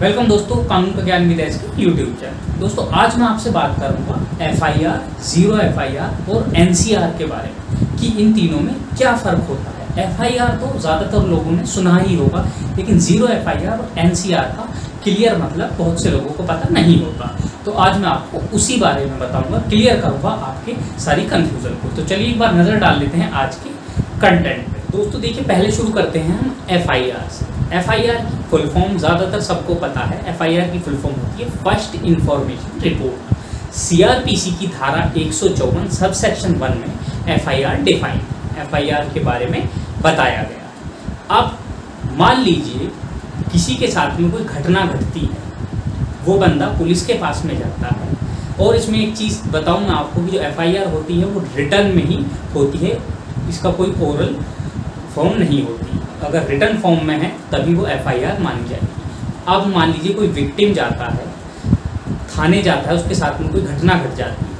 Welcome दोस्तों, कानून का ज्ञान विदेश के यूट्यूब चैनल। दोस्तों आज मैं आपसे बात करूंगा एफआईआर, जीरो एफआईआर और एनसीआर के बारे में कि इन तीनों में क्या फ़र्क होता है। एफआईआर तो ज़्यादातर लोगों ने सुना ही होगा, लेकिन जीरो एफआईआर और एनसीआर का क्लियर मतलब बहुत से लोगों को पता नहीं होता। तो आज मैं आपको उसी बारे में बताऊँगा, क्लियर करूँगा आपके सारी कन्फ्यूज़न को। तो चलिए एक बार नज़र डाल लेते हैं आज के कंटेंट पे। दोस्तों देखिए, पहले शुरू करते हैं हम एफआईआर से। एफआईआर की फुल फॉर्म ज़्यादातर सबको पता है। एफआईआर की फुल फॉर्म होती है फर्स्ट इंफॉर्मेशन रिपोर्ट। सीआरपीसी की धारा 154 सब सेक्शन 1 में एफआईआर डिफाइन, एफआईआर के बारे में बताया गया। अब मान लीजिए किसी के साथ में कोई घटना घटती है, वो बंदा पुलिस के पास में जाता है। और इसमें एक चीज़ बताऊँ मैं आपको कि जो एफआईआर होती है वो रिटर्न में ही होती है, इसका कोई ओरल फॉर्म नहीं होती। अगर रिटर्न फॉर्म में है तभी वो एफआईआर मानी जाएगी। अब मान लीजिए कोई विक्टिम जाता है, थाने जाता है, उसके साथ में कोई घटना घट जाती है,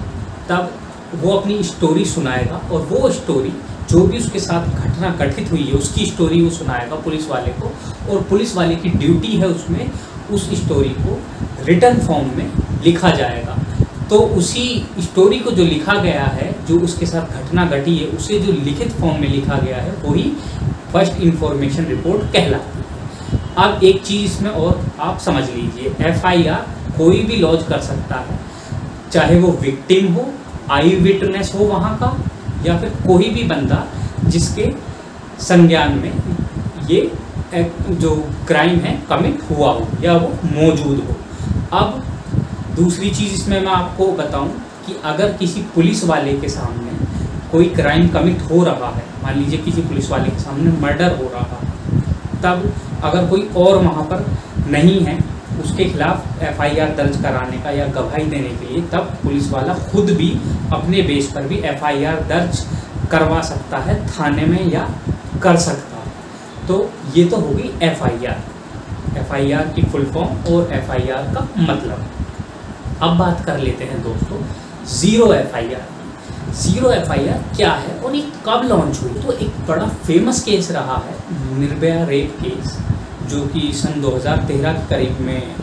तब वो अपनी स्टोरी सुनाएगा और वो स्टोरी जो भी उसके साथ घटना घटित हुई है उसकी स्टोरी वो सुनाएगा पुलिस वाले को। और पुलिस वाले की ड्यूटी है उसमें उस स्टोरी को रिटर्न फॉर्म में लिखा जाएगा। तो उसी स्टोरी को जो लिखा गया है, जो उसके साथ घटना घटी है, उसे जो लिखित फॉर्म में लिखा गया है वही फर्स्ट इंफॉर्मेशन रिपोर्ट कहलाती है। अब एक चीज़ इसमें और आप समझ लीजिए, एफआईआर कोई भी लॉन्च कर सकता है, चाहे वो विक्टिम हो, आई विटनेस हो वहाँ का, या फिर कोई भी बंदा जिसके संज्ञान में ये जो क्राइम है कमिट हुआ हो या वो मौजूद हो। अब दूसरी चीज़ इसमें मैं आपको बताऊं कि अगर किसी पुलिस वाले के सामने कोई क्राइम कमिट हो रहा है, मान लीजिए किसी पुलिस वाले के सामने मर्डर हो रहा है, तब अगर कोई और वहाँ पर नहीं है उसके खिलाफ एफआईआर दर्ज कराने का या गवाही देने के लिए, तब पुलिस वाला खुद भी अपने बेस पर भी एफआईआर दर्ज करवा सकता है थाने में या कर सकता है। तो ये तो हो गई एफआईआर, एफआईआर की फुल फॉर्म और एफआईआर का मतलब। अब बात कर लेते हैं दोस्तों ज़ीरो एफआईआर। ज़ीरो एफआईआर क्या है और ये कब लॉन्च हुई? तो एक बड़ा फेमस केस रहा है निर्भया रेप केस, जो कि सन 2013 के करीब में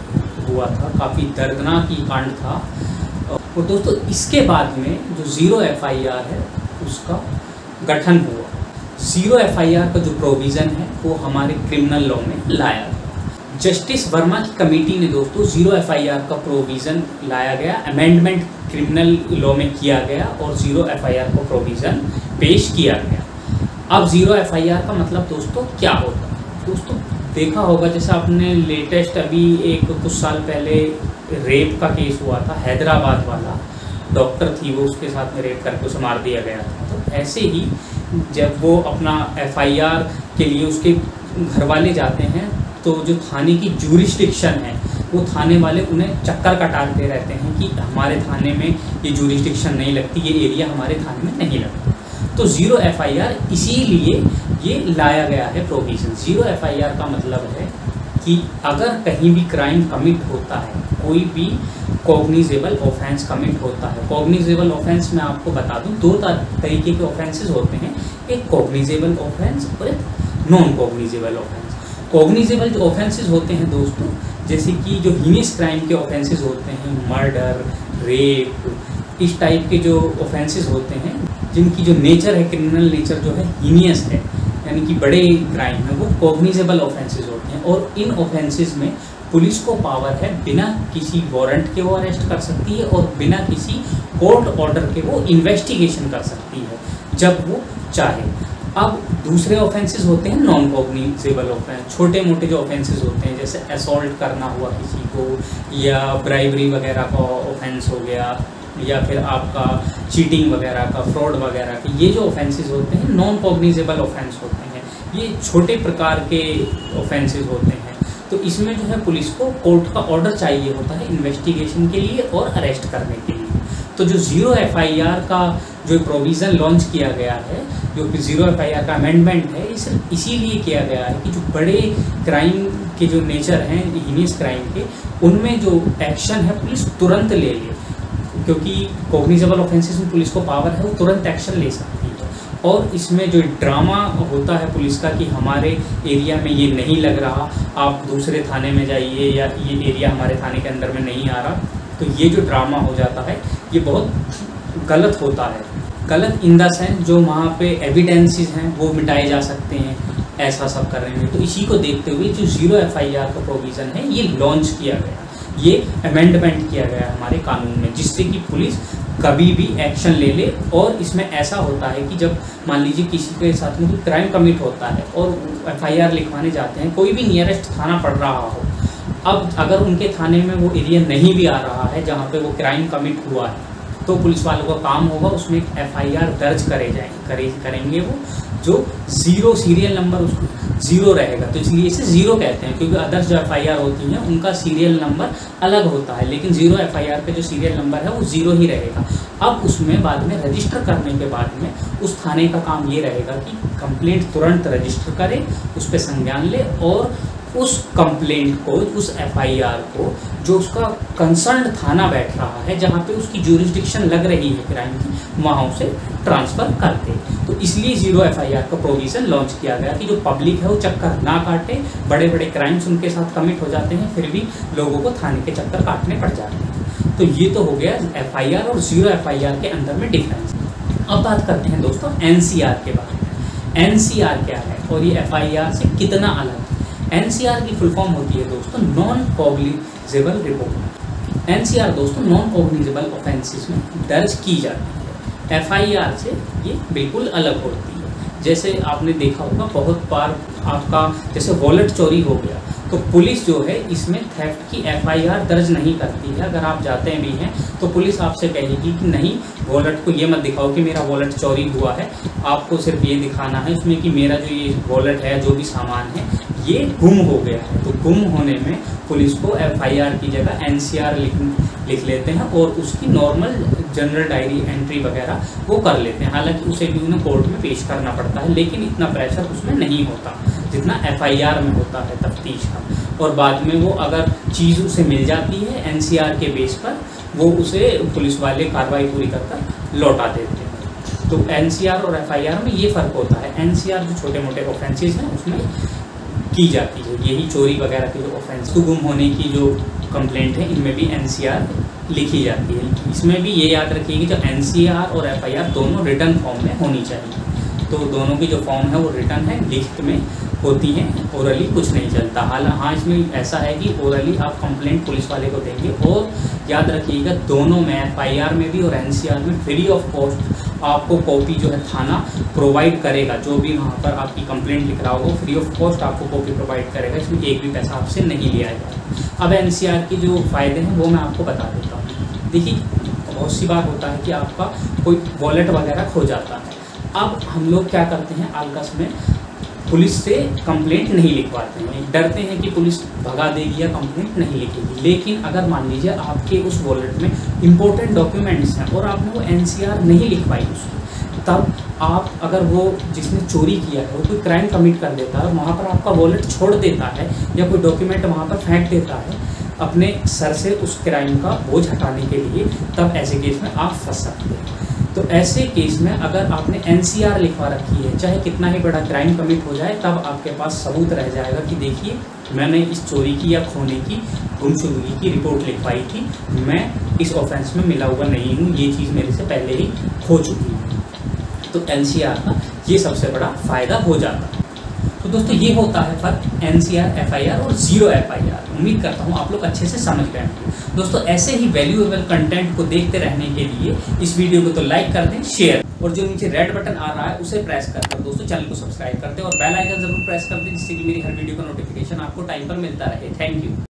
हुआ था। काफ़ी दर्दनाक ही कांड था। और दोस्तों इसके बाद में जो ज़ीरो एफआईआर है उसका गठन हुआ। ज़ीरो एफआईआर का जो प्रोविज़न है वो हमारे क्रिमिनल लॉ में लाया गया। जस्टिस वर्मा की कमेटी ने दोस्तों ज़ीरो एफआईआर का प्रोविज़न लाया गया, अमेंडमेंट क्रिमिनल लॉ में किया गया और ज़ीरो एफआईआर का प्रोविज़न पेश किया गया। अब ज़ीरो एफआईआर का मतलब दोस्तों क्या होता है? दोस्तों देखा होगा, जैसे आपने लेटेस्ट अभी कुछ साल पहले रेप का केस हुआ था, हैदराबाद वाला डॉक्टर थी, वो उसके साथ में रेप करके उसे मार दिया गया था। तो ऐसे ही जब वो अपना एफआईआर के लिए उसके घर वाले जाते हैं, तो जो थाने की ज्यूरिसडिक्शन है वो थाने वाले उन्हें चक्कर काटते रहते हैं कि हमारे थाने में ये ज्यूरिसडिक्शन नहीं लगती, ये एरिया हमारे थाने में नहीं लगता। तो ज़ीरो एफआईआर इसीलिए ये लाया गया है प्रोविज़न। ज़ीरो एफआईआर का मतलब है कि अगर कहीं भी क्राइम कमिट होता है, कोई भी कॉग्निजेबल ऑफेंस कमिट होता है। कॉग्निजेबल ऑफेंस मैं आपको बता दूं, दो तरीके के ऑफेंसेस होते हैं, एक कॉग्निजेबल ऑफेंस और एक नॉन कॉग्निजेबल ऑफेंस। कॉग्निजेबल जो ऑफेंसेस होते हैं दोस्तों, जैसे कि जो हीनियस क्राइम के ऑफेंसेस होते हैं, मर्डर, रेप, इस टाइप के जो ऑफेंसेस होते हैं, जिनकी जो नेचर है, क्रिमिनल नेचर जो है हीनियस है, यानी कि बड़े क्राइम है, वो कॉग्निजेबल ऑफेंसेस होते हैं। और इन ऑफेंसेस में पुलिस को पावर है बिना किसी वारंट के वो अरेस्ट कर सकती है और बिना किसी कोर्ट ऑर्डर के वो इन्वेस्टिगेशन कर सकती है जब वो चाहे। अब दूसरे ऑफेंसेस होते हैं नॉन कॉग्निजेबल ऑफेंस, छोटे मोटे जो ऑफेंसेस होते हैं, जैसे असॉल्ट करना हुआ किसी को, या ब्राइबरी वगैरह का ऑफेंस हो गया, या फिर आपका चीटिंग वगैरह का, फ्रॉड वगैरह के, ये जो ऑफेंसेस होते हैं नॉन कॉग्निजेबल ऑफेंस होते हैं। ये छोटे प्रकार के ऑफेंसेस होते हैं। तो इसमें जो है पुलिस को कोर्ट का ऑर्डर चाहिए होता है इन्वेस्टिगेशन के लिए और अरेस्ट करने के लिए। तो जो ज़ीरो एफआईआर का जो प्रोविज़न लॉन्च किया गया है, जो ज़ीरो एफआईआर का अमेंडमेंट है, इसीलिए किया गया है कि जो बड़े क्राइम के जो नेचर हैं, हीनियस क्राइम के, उनमें जो एक्शन है पुलिस तुरंत ले ले, क्योंकि कॉग्निजेबल ऑफेंसेस में पुलिस को पावर है, वो तुरंत एक्शन ले सकती है। और इसमें जो ड्रामा होता है पुलिस का कि हमारे एरिया में ये नहीं लग रहा, आप दूसरे थाने में जाइए, या ये एरिया हमारे थाने के अंदर में नहीं आ रहा, तो ये जो ड्रामा हो जाता है ये बहुत गलत होता है। गलत इन द सेंस जो वहाँ पे एविडेंसेस हैं वो मिटाए जा सकते हैं, ऐसा सब कर रहे हैं। तो इसी को देखते हुए जो 0 FIR का प्रोविज़न है ये लॉन्च किया गया, ये अमेंडमेंट किया गया हमारे कानून में, जिससे कि पुलिस कभी भी एक्शन ले ले। और इसमें ऐसा होता है कि जब मान लीजिए किसी के साथ में कोई क्राइम कमिट होता है और FIR लिखवाने जाते हैं, कोई भी नियरेस्ट थाना पड़ रहा हो, अब अगर उनके थाने में वो एरिया नहीं भी आ रहा है जहाँ पे वो क्राइम कमिट हुआ है, तो पुलिस वालों का काम होगा उसमें एक FIR दर्ज करेंगे वो, जो 0 सीरियल नंबर उसको 0 रहेगा। तो इसलिए इसे 0 कहते हैं, क्योंकि अदर्स जो FIR होती हैं उनका सीरियल नंबर अलग होता है, लेकिन 0 FIR का जो सीरियल नंबर है वो 0 ही रहेगा। अब उसमें बाद में रजिस्टर करने के बाद में उस थाने का काम ये रहेगा कि कंप्लेंट तुरंत रजिस्टर करे, उस पर संज्ञान ले और उस कंप्लेंट को, उस FIR को जो उसका कंसर्न थाना बैठ रहा है, जहाँ पे उसकी ज्यूरिसडिक्शन लग रही है क्राइम की, वहाँ उसे ट्रांसफ़र कर दे। तो इसलिए 0 FIR का प्रोविज़न लॉन्च किया गया कि जो पब्लिक है वो चक्कर ना काटे, बड़े बड़े क्राइम्स उनके साथ कमिट हो जाते हैं, फिर भी लोगों को थाने के चक्कर काटने पड़ जाते हैं। तो ये तो हो गया FIR और 0 FIR के अंदर में डिफरेंस। अब बात करते हैं दोस्तों NCR के बारे में। NCR क्या है और ये FIR से कितना अलग है। NCR की फुल फॉर्म होती है दोस्तों नॉन कॉग्निजेबल रिपोर्ट। NCR दोस्तों नॉन कॉग्निजेबल ऑफेंसेस में दर्ज की जाती है, FIR से ये बिल्कुल अलग होती है। जैसे आपने देखा होगा बहुत बार आपका जैसे वॉलेट चोरी हो गया, तो पुलिस जो है इसमें थेफ्ट की FIR दर्ज नहीं करती है। अगर आप जाते भी हैं तो पुलिस आपसे कहेगी कि नहीं, वॉलेट को ये मत दिखाओ कि मेरा वॉलेट चोरी हुआ है, आपको सिर्फ ये दिखाना है उसमें कि मेरा जो ये वॉलेट है, जो भी सामान है, ये गुम हो गया है। तो गुम होने में पुलिस को FIR की जगह NCR लिख लेते हैं और उसकी नॉर्मल जनरल डायरी एंट्री वगैरह वो कर लेते हैं। हालांकि उसे भी उन्हें कोर्ट में पेश करना पड़ता है, लेकिन इतना प्रेशर उसमें नहीं होता जितना FIR में होता है तफ्तीश का। और बाद में वो अगर चीज़ उसे मिल जाती है NCR के बेस पर, वो उसे पुलिस वाले कार्रवाई पूरी कर लौटा देते हैं। तो NCR और FIR में ये फ़र्क होता है। NCR जो छोटे मोटे ऑफेंसेस हैं उसमें की जाती है, यही चोरी वगैरह की जो ऑफेंस, तो गुम होने की जो कंप्लेंट है, इनमें भी NCR लिखी जाती है। इसमें भी ये याद रखिए कि जो NCR और FIR दोनों रिटर्न फॉर्म में होनी चाहिए। तो दोनों की जो फॉर्म है वो रिटर्न है, लिखित में होती हैं, ओरली कुछ नहीं चलता। हाँ, इसमें ऐसा है कि ओरली आप कंप्लेंट पुलिस वाले को देंगे, और याद रखिएगा दोनों में FIR में भी और NCR में फ्री ऑफ कॉस्ट आपको कॉपी जो है थाना प्रोवाइड करेगा। जो भी वहाँ पर आपकी कंप्लेंट लिख रहा होगा फ्री ऑफ कॉस्ट आपको कॉपी प्रोवाइड करेगा, इसमें एक भी पैसा आपसे नहीं लिया जाएगा। अब NCR के जो फ़ायदे हैं वो मैं आपको बता देता हूँ। देखिए, बहुत सी बार होता है कि आपका कोई वॉलेट वगैरह खो जाता है। अब हम लोग क्या करते हैं, आलकस में पुलिस से कंप्लेंट नहीं लिखवाते हैं, डरते हैं कि पुलिस भगा देगी या कंप्लेंट नहीं लिखेगी। लेकिन अगर मान लीजिए आपके उस वॉलेट में इंपॉर्टेंट डॉक्यूमेंट्स हैं और आपने वो NCR नहीं लिखवाई उसकी, तब आप अगर वो जिसने चोरी किया है वो कोई क्राइम कमिट कर देता है, वहाँ पर आपका वॉलेट छोड़ देता है या कोई डॉक्यूमेंट वहाँ पर फेंक देता है अपने सर से उस क्राइम का बोझ हटाने के लिए, तब ऐसे केस में आप फंस सकते हैं। तो ऐसे केस में अगर आपने NCR लिखवा रखी है, चाहे कितना ही बड़ा क्राइम कमिट हो जाए, तब आपके पास सबूत रह जाएगा कि देखिए मैंने इस चोरी की या खोने की, गुमशुदगी की रिपोर्ट लिखवाई थी, मैं इस ऑफेंस में मिला हुआ नहीं हूँ, ये चीज़ मेरे से पहले ही हो चुकी है। तो NCR का ये सबसे बड़ा फ़ायदा हो जाता है। तो दोस्तों ये होता है फर्क NCR, FIR और 0 FIR। उम्मीद करता हूँ आप लोग अच्छे से समझ गए हैं। दोस्तों ऐसे ही वैल्यूएबल कंटेंट को देखते रहने के लिए इस वीडियो को तो लाइक कर दें, शेयर, और जो नीचे रेड बटन आ रहा है उसे प्रेस कर दोस्तों चैनल को सब्सक्राइब कर दें और बेल आइकन जरूर प्रेस कर दें, जिससे कि मेरी हर वीडियो का नोटिफिकेशन आपको टाइम पर मिलता रहे। Thank you.